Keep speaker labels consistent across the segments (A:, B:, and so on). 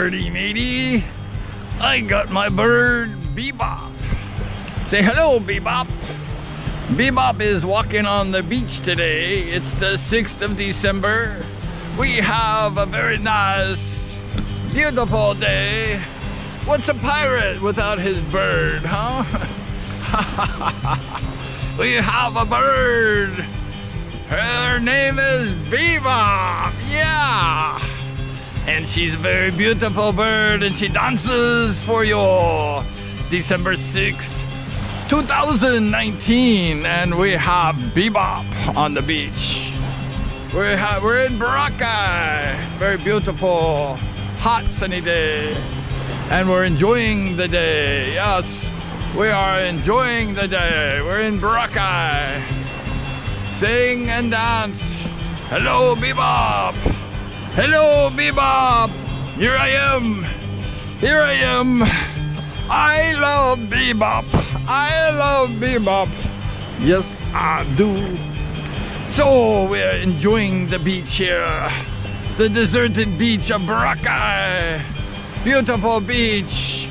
A: Party, matey. I got my bird, Bebop. Say hello, Bebop. Bebop is walking on the beach today. It's the 6th of December. We have a very nice, beautiful day. What's a pirate without his bird, huh? We have a bird. Her name is Bebop. Yeah. And she's a very beautiful bird, and she dances for you. December 6th, 2019, and we have Bebop on the beach. We're in Boracay. It's very beautiful, hot, sunny day, and we're enjoying the day. Yes, we are enjoying the day. We're in Boracay. Sing and dance. Hello, Bebop. Hello, Bebop. Here I am. Here I am. I love Bebop. I love Bebop. Yes, I do. So we're enjoying the beach here. The deserted beach of Boracay. Beautiful beach.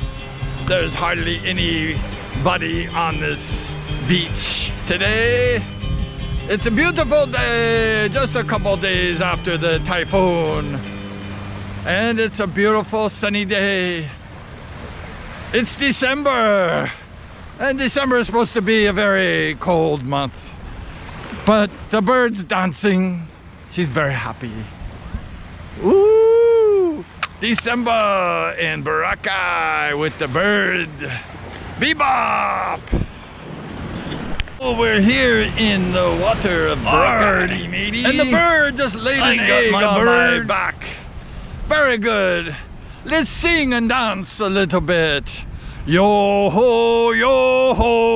A: There's hardly anybody on this beach today. It's a beautiful day, just a couple days after the typhoon. And it's a beautiful sunny day. It's December. And December is supposed to be a very cold month. But the bird's dancing. She's very happy. Ooh! December in Boracay with the bird, Bebop! Oh, we're here in the water of Boracay, matey. And the bird just laid an egg on my back. Very good. Let's sing and dance a little bit. Yo ho,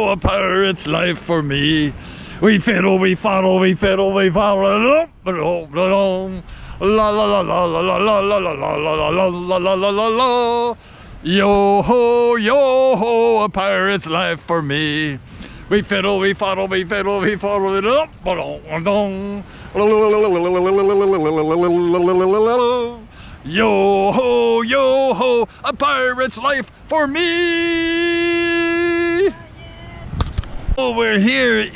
A: a pirate's life for me. We fiddle, we faddle, we fiddle, we faddle. La la la la la la la la la la la la la la la la la. Yo ho, a pirate's life for me. We fiddle, we faddle, we fiddle, we faddle it up. Yo ho, a pirate's life for me. Oh, we're here.